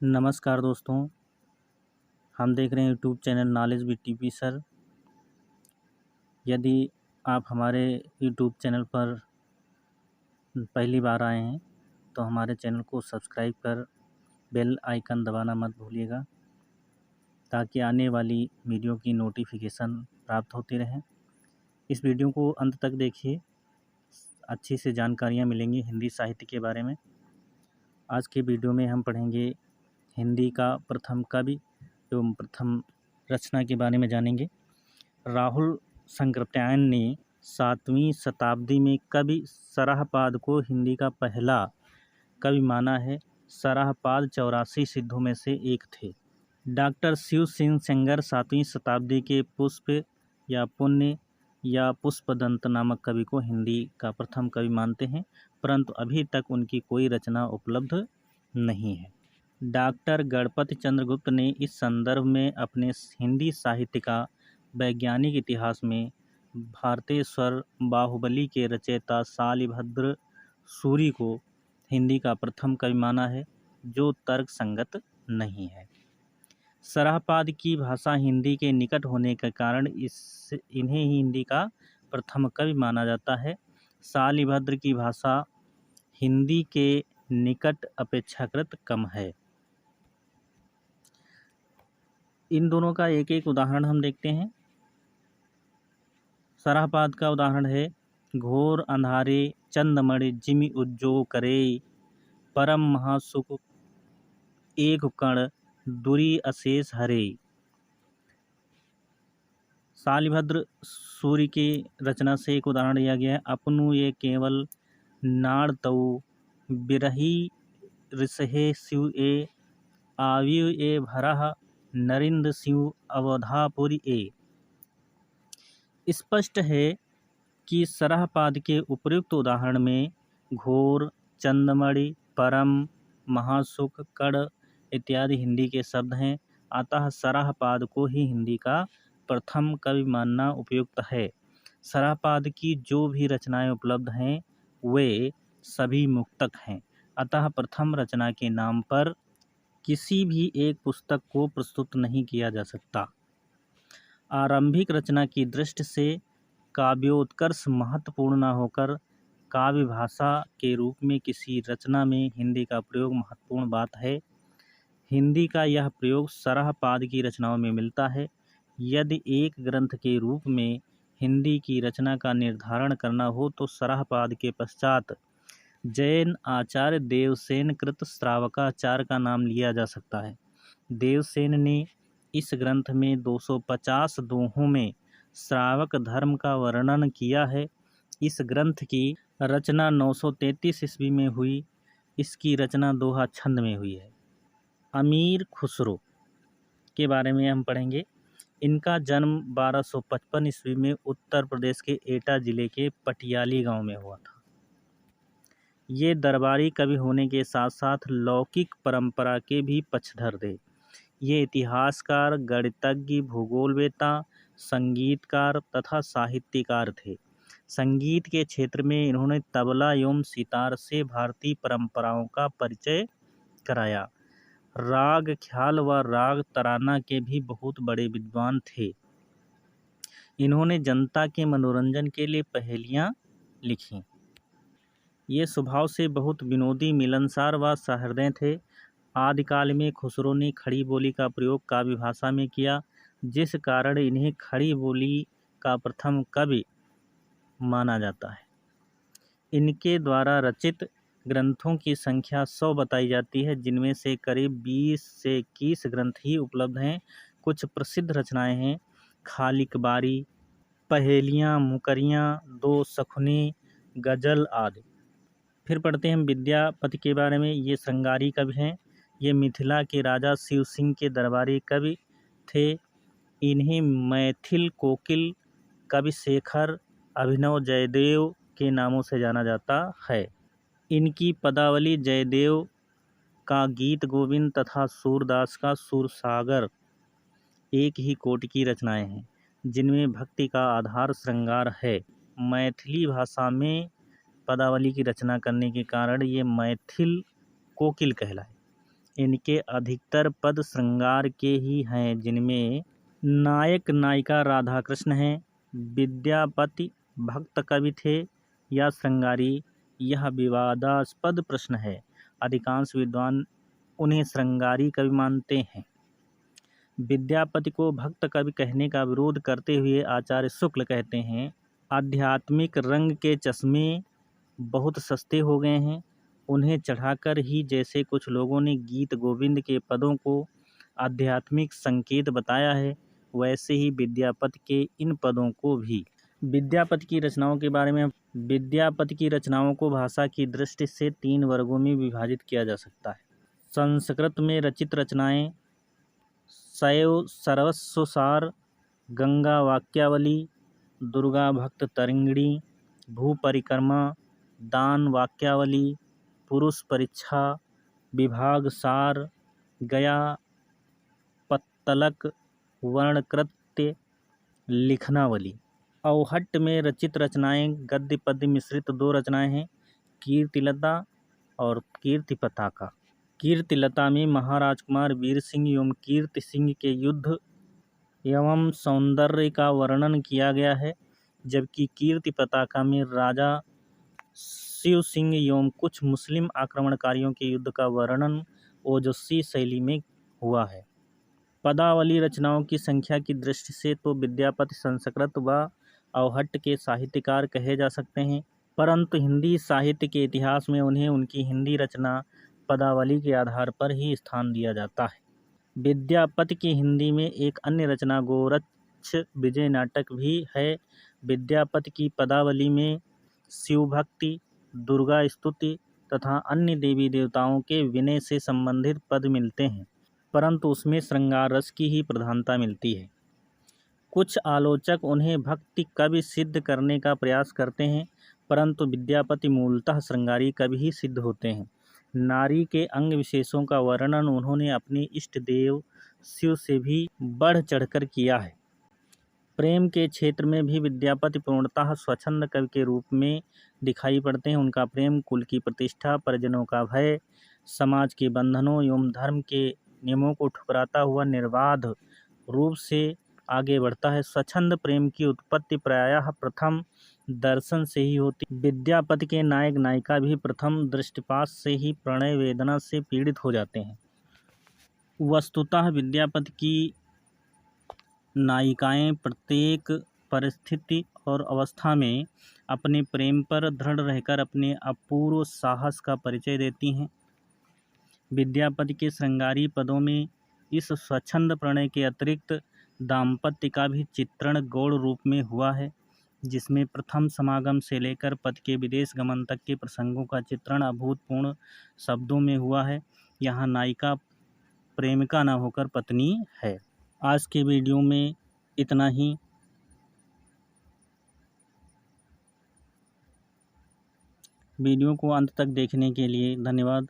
नमस्कार दोस्तों, हम देख रहे हैं YouTube channel knowledge with TP sir. यदि आप हमारे यूट्यूब चैनल पर पहली बार आए हैं तो हमारे चैनल को सब्सक्राइब कर बेल आइकन दबाना मत भूलिएगा ताकि आने वाली वीडियो की नोटिफिकेशन प्राप्त होती रहे। इस वीडियो को अंत तक देखिए, अच्छी से जानकारियाँ मिलेंगी हिंदी साहित्य के बारे में। आज के वीडियो में हम पढ़ेंगे हिंदी का प्रथम कवि एवं प्रथम रचना के बारे में जानेंगे। राहुल संकृत्यायन ने 7वीं शताब्दी में कवि सराहपाद को हिंदी का पहला कवि माना है। सराहपाद 84 सिद्धों में से एक थे। डॉक्टर शिव सिंह सेंगर 7वीं शताब्दी के पुष्प या पुण्य या पुष्पदंत नामक कवि को हिंदी का प्रथम कवि मानते हैं, परंतु अभी तक उनकी कोई रचना उपलब्ध नहीं है। डॉक्टर गणपति चंद्रगुप्त ने इस संदर्भ में अपने हिंदी साहित्य का वैज्ञानिक इतिहास में भारतीय स्वर बाहुबली के रचयिता शालिभद्र सूरि को हिंदी का प्रथम कवि माना है, जो तर्क संगत नहीं है। सराहपाद की भाषा हिंदी के निकट होने के कारण इन्हें ही हिंदी का प्रथम कवि माना जाता है। शालिभद्र की भाषा हिंदी के निकट अपेक्षाकृत कम है। इन दोनों का एक एक उदाहरण हम देखते हैं। सराहपाद का उदाहरण है, घोर अंधारे चंदमणि जिमि उज्जो करे, परम महासुख एक कण दुरी अशेष हरे। शालिभद्र सूरि की रचना से एक उदाहरण दिया गया है। अपनु ये केवल नाड़ तऊ बिरही ऋषहे शिव ए, आयु ए भरह नरिंद शिव अवधापुरी ए। स्पष्ट है कि सराहपाद के उपयुक्त उदाहरण में घोर, चंदमणि, परम, महासुख, कण इत्यादि हिंदी के शब्द हैं। अतः सराहपाद को ही हिंदी का प्रथम कवि मानना उपयुक्त है। सराहपाद की जो भी रचनाएं उपलब्ध हैं वे सभी मुक्तक हैं, अतः प्रथम रचना के नाम पर किसी भी एक पुस्तक को प्रस्तुत नहीं किया जा सकता। आरंभिक रचना की दृष्टि से काव्योत्कर्ष महत्वपूर्ण न होकर काव्य भाषा के रूप में किसी रचना में हिंदी का प्रयोग महत्वपूर्ण बात है। हिंदी का यह प्रयोग सराहपाद की रचनाओं में मिलता है। यदि एक ग्रंथ के रूप में हिंदी की रचना का निर्धारण करना हो तो सराहपाद के पश्चात जैन आचार्य देवसेन कृत श्रावकाचार्य का नाम लिया जा सकता है। देवसेन ने इस ग्रंथ में 250 दोहों में श्रावक धर्म का वर्णन किया है। इस ग्रंथ की रचना 933 ईस्वी में हुई। इसकी रचना दोहा छंद में हुई है। अमीर खुसरो के बारे में हम पढ़ेंगे। इनका जन्म 1255 ईस्वी में उत्तर प्रदेश के एटा जिले के पटियाली गांव में हुआ था। ये दरबारी कवि होने के साथ साथ लौकिक परंपरा के भी पक्षधर थे। ये इतिहासकार, गणितज्ञ, भूगोलवेत्ता, संगीतकार तथा साहित्यकार थे। संगीत के क्षेत्र में इन्होंने तबला एवं सितार से भारतीय परंपराओं का परिचय कराया। राग ख्याल व राग तराना के भी बहुत बड़े विद्वान थे। इन्होंने जनता के मनोरंजन के लिए पहेलियाँ लिखीं। ये स्वभाव से बहुत विनोदी, मिलनसार व सहृदय थे। आदिकाल में खुसरो ने खड़ी बोली का प्रयोग काव्य भाषा में किया, जिस कारण इन्हें खड़ी बोली का प्रथम कवि माना जाता है। इनके द्वारा रचित ग्रंथों की संख्या 100 बताई जाती है, जिनमें से करीब 20 से 21 ग्रंथ ही उपलब्ध हैं। कुछ प्रसिद्ध रचनाएं हैं, खालिक बारी, पहेलियाँ, मुकरियाँ, दो सखुने, गजल आदि। फिर पढ़ते हैं हम विद्यापति के बारे में। ये श्रृंगारी कवि हैं। ये मिथिला के राजा शिव सिंह के दरबारी कवि थे। इन्हें मैथिल कोकिल, कवि शेखर, अभिनव जयदेव के नामों से जाना जाता है। इनकी पदावली जयदेव का गीत गोविंद तथा सूरदास का सूरसागर एक ही कोटि की रचनाएं हैं, जिनमें भक्ति का आधार श्रृंगार है। मैथिली भाषा में पदावली की रचना करने के कारण ये मैथिल कोकिल कहलाए। इनके अधिकतर पद श्रृंगार के ही हैं, जिनमें नायक नायिका राधा कृष्ण हैं, विद्यापति भक्त कवि थे या श्रृंगारी, यह विवादास्पद प्रश्न है। अधिकांश विद्वान उन्हें श्रृंगारी कवि मानते हैं। विद्यापति को भक्त कवि कहने का विरोध करते हुए आचार्य शुक्ल कहते हैं, आध्यात्मिक रंग के चश्मे बहुत सस्ते हो गए हैं। उन्हें चढ़ाकर ही जैसे कुछ लोगों ने गीत गोविंद के पदों को आध्यात्मिक संकेत बताया है, वैसे ही विद्यापति के इन पदों को भी। विद्यापति की रचनाओं के बारे में, विद्यापति की रचनाओं को भाषा की दृष्टि से 3 वर्गों में विभाजित किया जा सकता है। संस्कृत में रचित रचनाएं शैव सर्वस्वसार, गंगा वाक्यावली, दुर्गा भक्त तरिंगड़ी, भूपरिक्रमा, दान वाक्यावली, पुरुष परीक्षा, विभाग सार, गया पत्तलक, वर्णकृत्य, लिखनावली। अवहट्ट में रचित रचनाएं गद्य पद्य मिश्रित 2 रचनाएं हैं, कीर्तिलता और कीर्ति पताका। कीर्तिलता में महाराज कुमार वीर सिंह एवं कीर्ति सिंह के युद्ध एवं सौंदर्य का वर्णन किया गया है, जबकि कीर्ति पताका में राजा शिव सिंह एवं कुछ मुस्लिम आक्रमणकारियों के युद्ध का वर्णन ओजस्वी शैली में हुआ है। पदावली रचनाओं की संख्या की दृष्टि से तो विद्यापति संस्कृत व अवहट्ट के साहित्यकार कहे जा सकते हैं, परंतु हिंदी साहित्य के इतिहास में उन्हें उनकी हिंदी रचना पदावली के आधार पर ही स्थान दिया जाता है। विद्यापति की हिंदी में एक अन्य रचना गोरक्ष विजय नाटक भी है। विद्यापति की पदावली में शिव भक्ति, दुर्गा स्तुति तथा अन्य देवी देवताओं के विनय से संबंधित पद मिलते हैं, परंतु उसमें श्रृंगार रस की ही प्रधानता मिलती है। कुछ आलोचक उन्हें भक्ति कवि सिद्ध करने का प्रयास करते हैं, परंतु विद्यापति मूलतः श्रृंगारी कवि ही सिद्ध होते हैं। नारी के अंग विशेषों का वर्णन उन्होंने अपने इष्ट देव शिव से भी बढ़ चढ़कर किया है। प्रेम के क्षेत्र में भी विद्यापति पूर्णतः स्वच्छंद कवि के रूप में दिखाई पड़ते हैं। उनका प्रेम कुल की प्रतिष्ठा, परिजनों का भय, समाज के बंधनों एवं धर्म के नियमों को ठुकराता हुआ निर्बाध रूप से आगे बढ़ता है। स्वच्छंद प्रेम की उत्पत्ति प्रायः प्रथम दर्शन से ही होती। विद्यापति के नायक नायिका भी प्रथम दृष्टिपात से ही प्रणय वेदना से पीड़ित हो जाते हैं। वस्तुतः विद्यापति की नायिकाएं प्रत्येक परिस्थिति और अवस्था में अपने प्रेम पर दृढ़ रहकर अपने अपूर्व साहस का परिचय देती हैं। विद्यापति के श्रृंगारी पदों में इस स्वच्छंद प्रणय के अतिरिक्त दाम्पत्य का भी चित्रण गौड़ रूप में हुआ है, जिसमें प्रथम समागम से लेकर पति के विदेश गमन तक के प्रसंगों का चित्रण अभूतपूर्व शब्दों में हुआ है। यहाँ नायिका प्रेमिका न होकर पत्नी है। आज के वीडियो में इतना ही। वीडियो को अंत तक देखने के लिए धन्यवाद।